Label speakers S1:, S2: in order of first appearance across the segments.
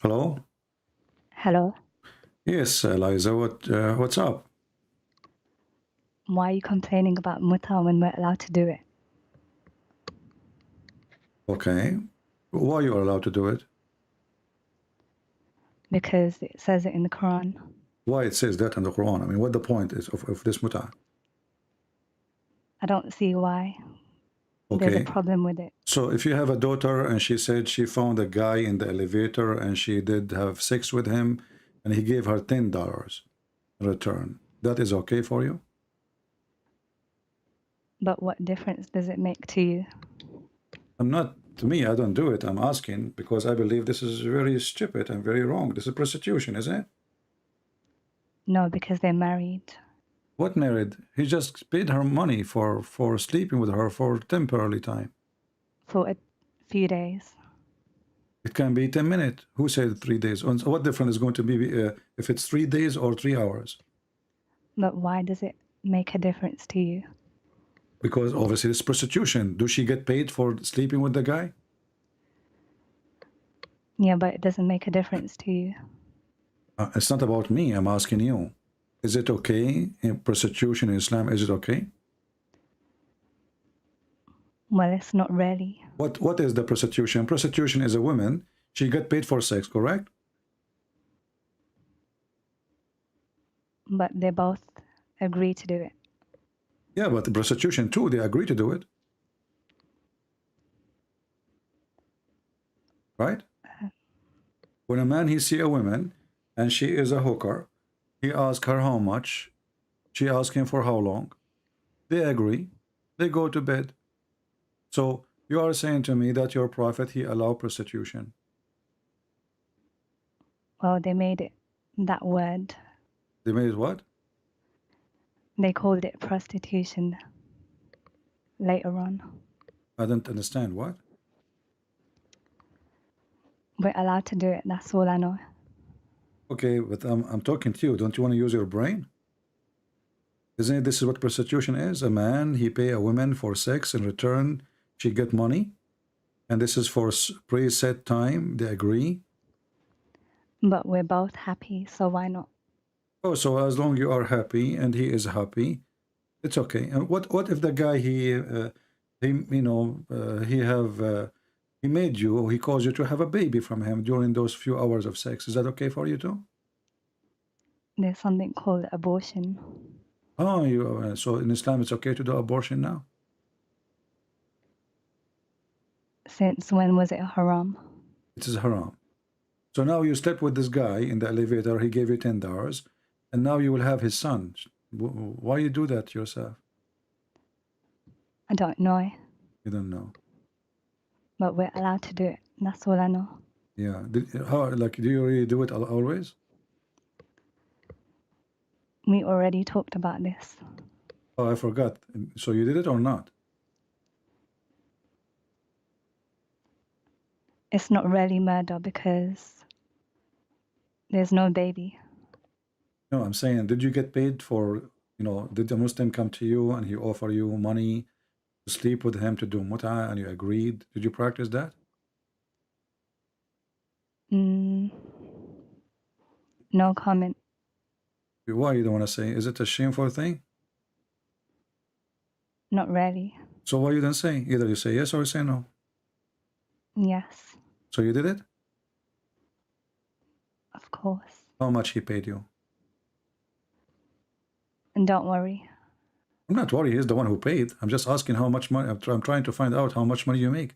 S1: Hello?
S2: Hello.
S1: Yes, Aliza, what's up?
S2: Why are you complaining about muta when we're allowed to do it?
S1: Okay. Why you are allowed to do it?
S2: Because it says it in the Quran.
S1: Why it says that in the Quran? I mean, what the point is of this muta?
S2: I don't see why there's a
S1: Okay.
S2: problem with it.
S1: So if you have a daughter and she said she found a guy in the elevator and she did have sex with him and he gave her $10 in return, that is okay for you?
S2: But what difference does it make to you?
S1: To me, I don't do it. I'm asking because I believe this is very stupid and very wrong. This is prostitution, isn't it?
S2: No, because they're married.
S1: What married? He just paid her money for sleeping with her for temporary time.
S2: For a few days.
S1: It can be 10 minutes. Who said 3 days? And so what difference is going to be if it's 3 days or 3 hours?
S2: But why does it make a difference to you?
S1: Because obviously it's prostitution. Do she get paid for sleeping with the guy?
S2: Yeah, but it doesn't make a difference to you.
S1: It's not about me. I'm asking you. Is it okay in prostitution in Islam? Is it okay?
S2: Well, it's not really.
S1: What is the prostitution? Prostitution is a woman. She get paid for sex, correct?
S2: But they both agree to do it.
S1: Yeah, but the prostitution too, they agree to do it. Right? When a man, he see a woman and she is a hooker, he asks her how much, she asks him for how long. They agree, they go to bed. So you are saying to me that your prophet, he allowed prostitution.
S2: Well, they made it that word.
S1: They made it what?
S2: They called it prostitution later on.
S1: I don't understand. What?
S2: We're allowed to do it, that's all I know.
S1: Okay, but I'm talking to you. Don't you want to use your brain? Isn't it this is what prostitution is? A man, he pay a woman for sex. In return, she get money. And this is for preset time. They agree.
S2: But we're both happy, so why not?
S1: Oh, so as long you are happy and he is happy, it's okay. And what if the guy he he made you, or he caused you to have a baby from him during those few hours of sex? Is that okay for you too?
S2: There's something called abortion.
S1: Oh, so in Islam it's okay to do abortion now?
S2: Since when was it haram?
S1: It is haram. So now you slept with this guy in the elevator, he gave you $10, and now you will have his son. Why you do that yourself?
S2: I don't know.
S1: You don't know.
S2: But we're allowed to do it. That's all I know.
S1: Yeah. Do you really do it always?
S2: We already talked about this.
S1: Oh, I forgot. So you did it or not?
S2: It's not really murder because there's no baby.
S1: No, I'm saying, did you get paid for, did a Muslim come to you and he offer you money to sleep with him to do mut'ah and you agreed? Did you practice that?
S2: No comment.
S1: Why you don't want to say? Is it a shameful thing?
S2: Not really.
S1: So why you don't say? Either you say yes or you say no.
S2: Yes.
S1: So you did it?
S2: Of course.
S1: How much he paid you?
S2: And don't worry.
S1: I'm not worried. He's the one who paid. I'm just asking how much money. I'm trying to find out how much money you make.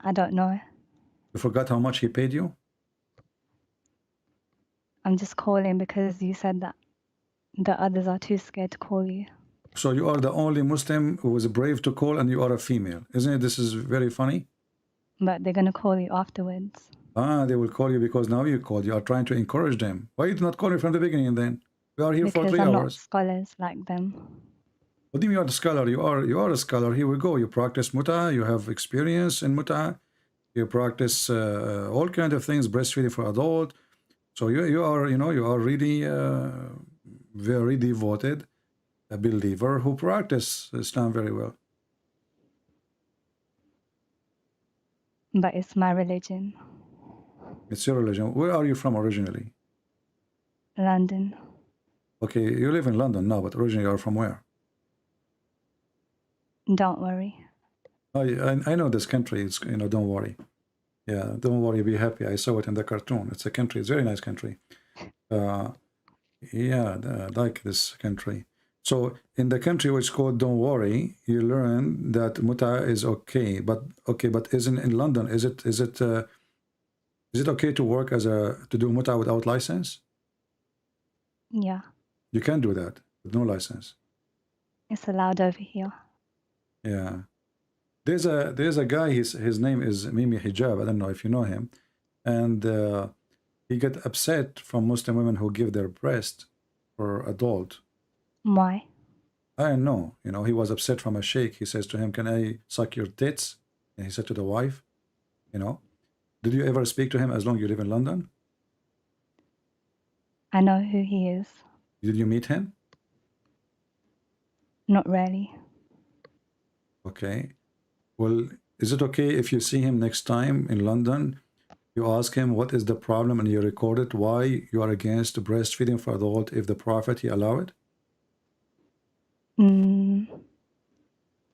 S2: I don't know.
S1: You forgot how much he paid you?
S2: I'm just calling because you said that the others are too scared to call you.
S1: So you are the only Muslim who was brave to call, and you are a female. Isn't it? This is very funny.
S2: But they're going to call you afterwards.
S1: They will call you because now you called. You are trying to encourage them. Why did you not call me from the beginning then? We are here for 3
S2: I'm
S1: hours.
S2: not scholars like them.
S1: What do you mean you are the scholar? You are a scholar. Here we go. You practice mut'ah. You have experience in mut'ah. You practice all kinds of things, breastfeeding for adult. So you are really very devoted, a believer who practice Islam very well.
S2: but it's my religion.
S1: It's your religion. Where are you from originally?
S2: London.
S1: Okay, you live in London now, but originally you are from where?
S2: Don't worry.
S1: I know this country. It's, you know, don't worry. Yeah, don't worry, be happy. I saw it in the cartoon. It's a country. It's a very nice country. Yeah, I like this country. So in the country which is called Don't Worry, you learn that muta is okay. But isn't in London? Is it okay to work to do muta without license?
S2: Yeah,
S1: You can do that with no license.
S2: it's allowed over here.
S1: Yeah. There's a guy, his name is Mimi Hijab, I don't know if you know him, and he get upset from Muslim women who give their breast for adult.
S2: Why?
S1: I don't know, you know, he was upset from a sheikh. He says to him, can I suck your tits? And he said to the wife, you know. Did you ever speak to him as long as you live in London?
S2: I know who he is.
S1: Did you meet him?
S2: Not really.
S1: Okay. Well, is it okay if you see him next time in London, you ask him what is the problem and you record it, why you are against breastfeeding for adult if the Prophet, he allow it?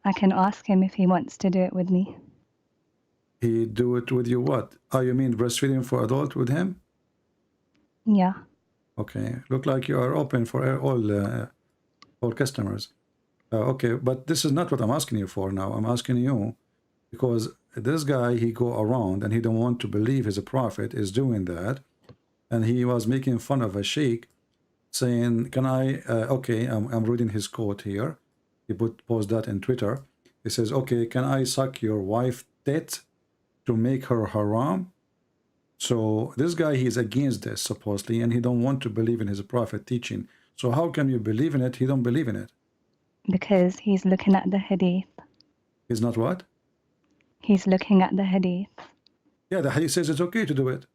S2: I can ask him if he wants to do it with me.
S1: He do it with you what? Oh, you mean breastfeeding for adult with him?
S2: Yeah.
S1: Okay. Look like you are open for all customers. Okay, but this is not what I'm asking you for now. I'm asking you because this guy, he go around and he don't want to believe his prophet is doing that. And he was making fun of a sheikh saying, can I, okay, I'm reading his quote here. He post that in Twitter. He says, okay, can I suck your wife tit to make her haram? So this guy, he's against this supposedly, and he don't want to believe in his prophet teaching. So how can you believe in it? He don't believe in it.
S2: Because he's looking at the Hadith.
S1: He's not what?
S2: He's looking at the Hadith.
S1: Yeah, the Hadith says it's okay to do it.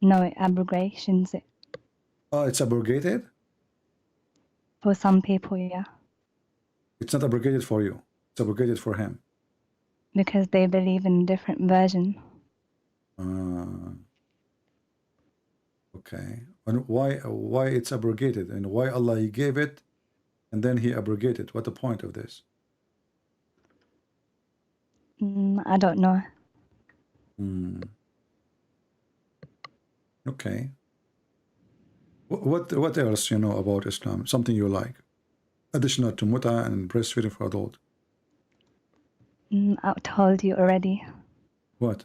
S2: No, it abrogations it.
S1: Oh, it's abrogated?
S2: For some people, yeah.
S1: It's not abrogated for you. It's abrogated for him.
S2: Because they believe in a different version.
S1: Okay. And why it's abrogated? And why Allah, he gave it and then he abrogated? What the point of this?
S2: I don't know.
S1: Okay. What else you know about Islam? Something you like? Additional to muta and breastfeeding for adult.
S2: I told you already.
S1: What?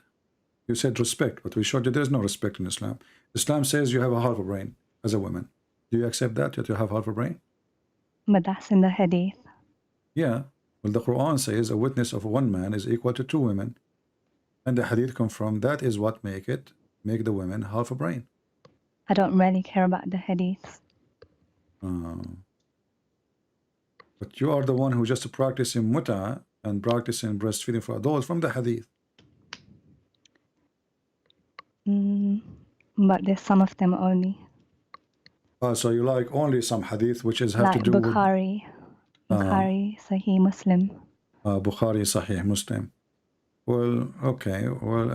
S1: You said respect, but we showed you there's no respect in Islam. Islam says you have a half a brain as a woman. Do you accept that you have half a brain?
S2: But that's in the Hadith.
S1: Yeah. Well, the Qur'an says a witness of one man is equal to two women. And the Hadith confirm that is what make the women half a brain.
S2: I don't really care about the Hadiths.
S1: But you are the one who just practicing muta and practicing breastfeeding for adults from the Hadith.
S2: But there's some of them only.
S1: So you like only some Hadith which is have
S2: like
S1: to do
S2: Bukhari. Bukhari, Sahih Muslim.
S1: with Bukhari, Sahih Muslim. Well, okay. Well,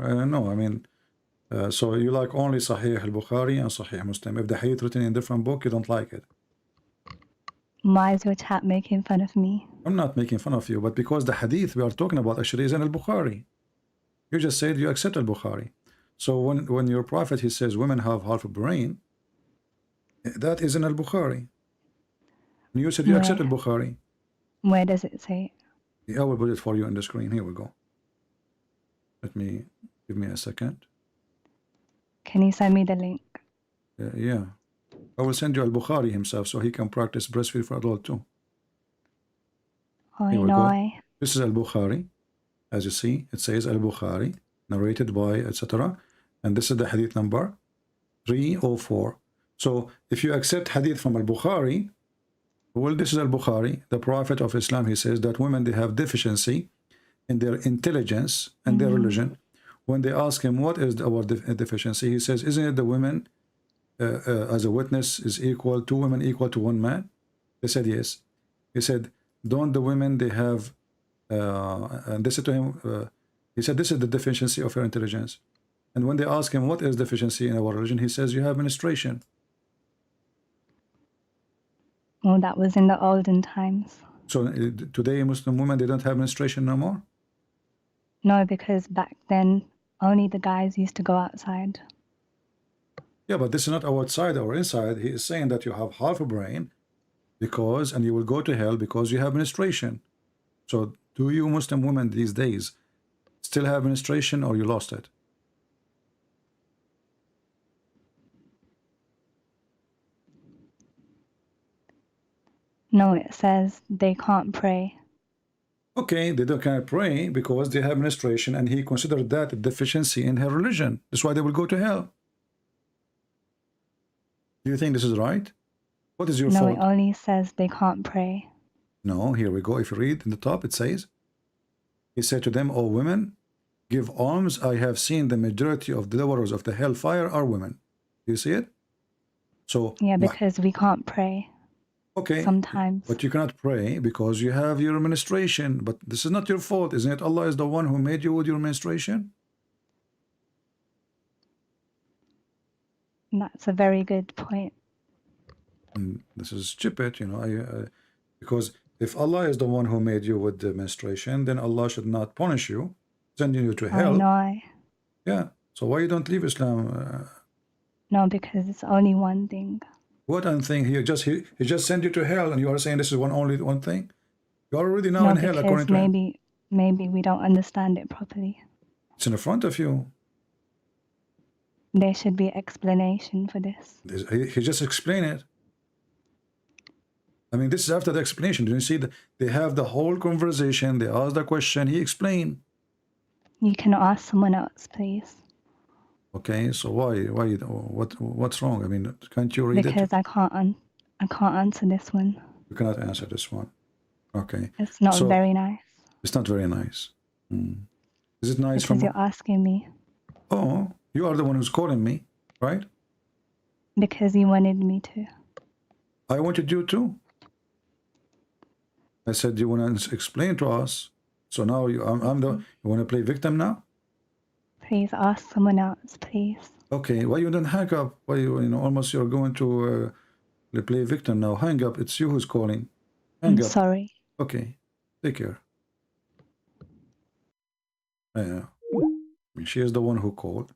S1: I don't know. I mean, so you like only Sahih al-Bukhari and Sahih Muslim. If the Hadith written in a different book, you don't like it.
S2: Why is your chat making fun of me?
S1: I'm not making fun of you, but because the Hadith we are talking about actually is in al-Bukhari. You just said you accept al-Bukhari. So when your prophet, he says women have half a brain, that is in al-Bukhari. And you said you accept al-Bukhari.
S2: Where does it say it?
S1: I will put it for you on the screen. Here we go. Give me a second.
S2: Can you send me the link?
S1: Yeah. I will send you al-Bukhari himself so he can practice breastfeed for adult too.
S2: Oh,
S1: Here we
S2: no,
S1: go. This is al-Bukhari. As you see, it says al-Bukhari, narrated by, etc. And this is the hadith number 304. So if you accept hadith from al-Bukhari, well, this is al-Bukhari, the Prophet of Islam, he says that women, they have deficiency in their intelligence and their religion. When they ask him, what is our deficiency? He says, isn't it the women as a witness is equal, two women equal to one man? They said, yes. He said, don't the women, they have, and they said to him, He said, this is the deficiency of your intelligence. And when they ask him, what is deficiency in our religion? He says, you have menstruation.
S2: Well, that was in the olden times.
S1: So today, Muslim women, they don't have menstruation no more?
S2: No, because back then, only the guys used to go outside.
S1: Yeah, but this is not outside or inside. He is saying that you have half a brain because, and you will go to hell because you have menstruation. So do you Muslim women these days still have menstruation, or you lost it?
S2: No, it says they can't pray.
S1: Okay, they don't cannot pray because they have menstruation, and he considered that a deficiency in her religion. That's why they will go to hell. Do you think this is right? What is your
S2: No,
S1: fault?
S2: it only says they can't pray.
S1: No, here we go. If you read in the top, it says, he said to them, O women, give alms. I have seen the majority of the dwellers of the hellfire are women. Do you see it? So
S2: Yeah, because we can't pray.
S1: okay,
S2: Sometimes.
S1: but you cannot pray because you have your menstruation. But this is not your fault, isn't it? Allah is the one who made you with your menstruation.
S2: That's a very good point.
S1: And this is stupid, you know. Because if Allah is the one who made you with the menstruation, then Allah should not punish you, sending you to hell.
S2: I know.
S1: Yeah. So why you don't leave Islam?
S2: No, because it's only one thing.
S1: What one thing? He just sent you to hell, and you are saying this is only one thing. You are already now
S2: No,
S1: in hell, according to him.
S2: maybe we don't understand it properly.
S1: It's in front of you.
S2: There should be explanation for this.
S1: He just explained it. I mean, this is after the explanation. Do you see that they have the whole conversation? They ask the question. He explained.
S2: You can ask someone else, please.
S1: Okay, so what's wrong? I mean, can't you read it?
S2: Because I can't answer this one.
S1: You cannot answer this one. Okay.
S2: It's not
S1: So,
S2: very nice.
S1: it's not very nice. Is it nice
S2: Because you're asking me.
S1: Oh, you are the one who's calling me, right?
S2: Because you wanted me to.
S1: I wanted you to. I said you want to explain to us. So now you want to play victim now?
S2: Please ask someone else, please.
S1: Okay, why you don't hang up? Why almost you're going to play victim now? Hang up. It's you who's calling. Hang
S2: I'm
S1: up.
S2: sorry.
S1: Okay, take care. I mean, she is the one who called.